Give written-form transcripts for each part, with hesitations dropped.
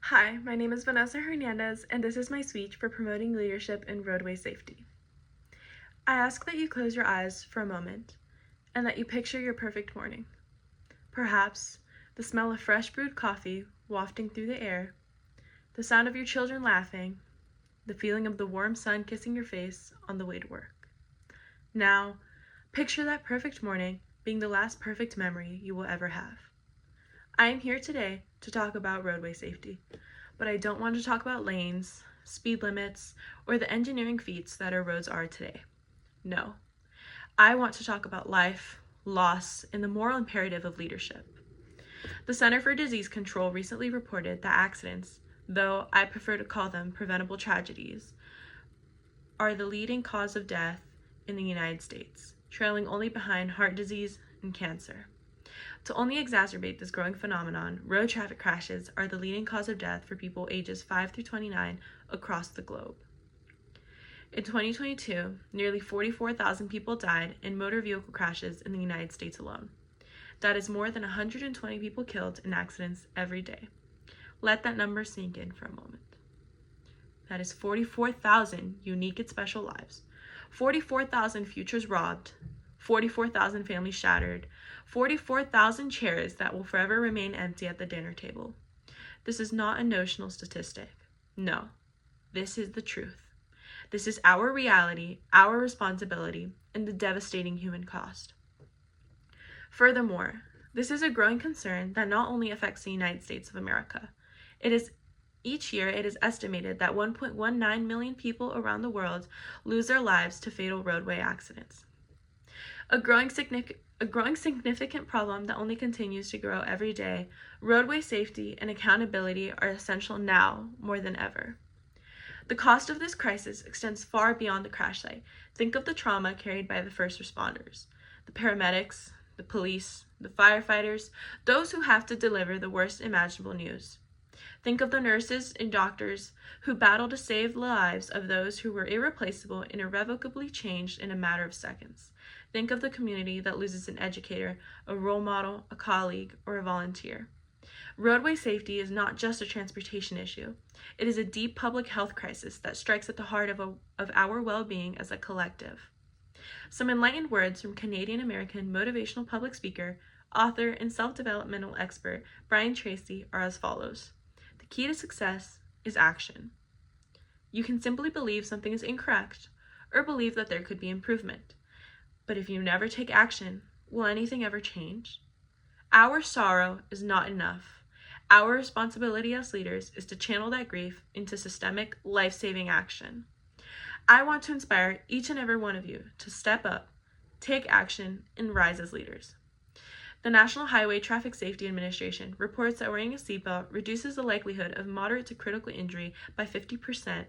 Hi, my name is Vanessa Hernandez, and this is my speech for promoting leadership in roadway safety. I ask that you close your eyes for a moment and that you picture your perfect morning. Perhaps the smell of fresh brewed coffee wafting through the air, the sound of your children laughing, the feeling of the warm sun kissing your face on the way to work. Now, picture that perfect morning being the last perfect memory you will ever have. I am here today to talk about roadway safety, but I don't want to talk about lanes, speed limits, or the engineering feats that our roads are today. No, I want to talk about life, loss, and the moral imperative of leadership. The Center for Disease Control recently reported that accidents, though I prefer to call them preventable tragedies, are the leading cause of death in the United States, trailing only behind heart disease and cancer. To only exacerbate this growing phenomenon, road traffic crashes are the leading cause of death for people ages 5 through 29 across the globe. In 2022, nearly 44,000 people died in motor vehicle crashes in the United States alone. That is more than 120 people killed in accidents every day. Let that number sink in for a moment. That is 44,000 unique and special lives, 44,000 futures robbed, 44,000 families shattered, 44,000 chairs that will forever remain empty at the dinner table. This is not a notional statistic. No, this is the truth. This is our reality, our responsibility, and the devastating human cost. Furthermore, this is a growing concern that not only affects the United States of America. Each year, it is estimated that 1.19 million people around the world lose their lives to fatal roadway accidents. A growing significant problem that only continues to grow every day, roadway safety and accountability are essential now more than ever. The cost of this crisis extends far beyond the crash site. Think of the trauma carried by the first responders, the paramedics, the police, the firefighters, those who have to deliver the worst imaginable news. Think of the nurses and doctors who battle to save the lives of those who were irreplaceable and irrevocably changed in a matter of seconds. Think of the community that loses an educator, a role model, a colleague, or a volunteer. Roadway safety is not just a transportation issue. It is a deep public health crisis that strikes at the heart of our well-being as a collective. Some enlightened words from Canadian-American motivational public speaker, author, and self-developmental expert Brian Tracy are as follows. The key to success is action. You can simply believe something is incorrect or believe that there could be improvement. But if you never take action, will anything ever change? Our sorrow is not enough. Our responsibility as leaders is to channel that grief into systemic, life-saving action. I want to inspire each and every one of you to step up, take action, and rise as leaders. The National Highway Traffic Safety Administration reports that wearing a seatbelt reduces the likelihood of moderate to critical injury by 50%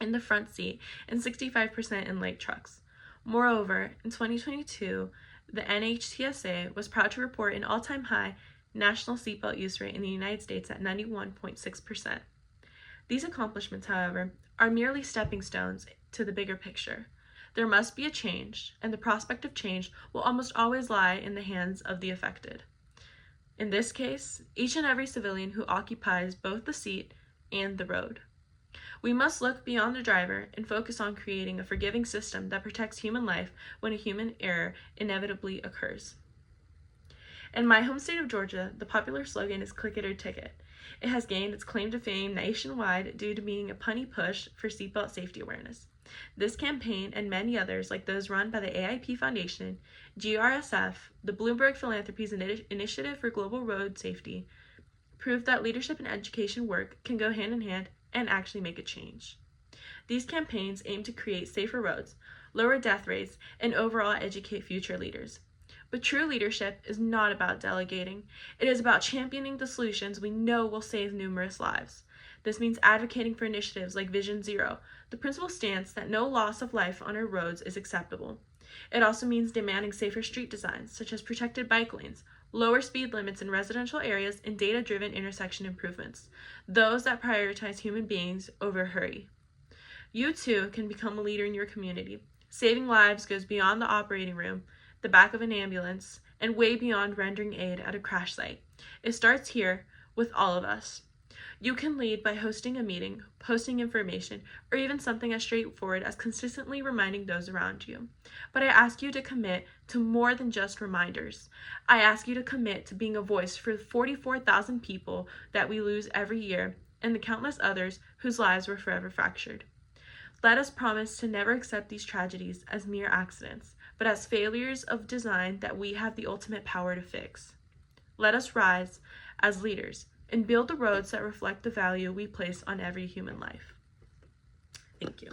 in the front seat and 65% in light trucks. Moreover, in 2022, the NHTSA was proud to report an all-time high national seatbelt use rate in the United States at 91.6%. These accomplishments, however, are merely stepping stones to the bigger picture. There must be a change, and the prospect of change will almost always lie in the hands of the affected. In this case, each and every civilian who occupies both the seat and the road. We must look beyond the driver and focus on creating a forgiving system that protects human life when a human error inevitably occurs. In my home state of Georgia, the popular slogan is "Click it or ticket." It has gained its claim to fame nationwide due to being a punny push for seatbelt safety awareness. This campaign and many others, like those run by the AIP Foundation, GRSF, the Bloomberg Philanthropies Initiative for Global Road Safety, prove that leadership and education work can go hand in hand and actually make a change. These campaigns aim to create safer roads, lower death rates, and overall educate future leaders. But true leadership is not about delegating. It is about championing the solutions we know will save numerous lives. This means advocating for initiatives like Vision Zero, the principal stance that no loss of life on our roads is acceptable. It also means demanding safer street designs, such as protected bike lanes, lower speed limits in residential areas, and data-driven intersection improvements, those that prioritize human beings over hurry. You too can become a leader in your community. Saving lives goes beyond the operating room, the back of an ambulance, and way beyond rendering aid at a crash site. It starts here with all of us. You can lead by hosting a meeting, posting information, or even something as straightforward as consistently reminding those around you. But I ask you to commit to more than just reminders. I ask you to commit to being a voice for the 44,000 people that we lose every year and the countless others whose lives were forever fractured. Let us promise to never accept these tragedies as mere accidents, but as failures of design that we have the ultimate power to fix. Let us rise as leaders and build the roads that reflect the value we place on every human life. Thank you.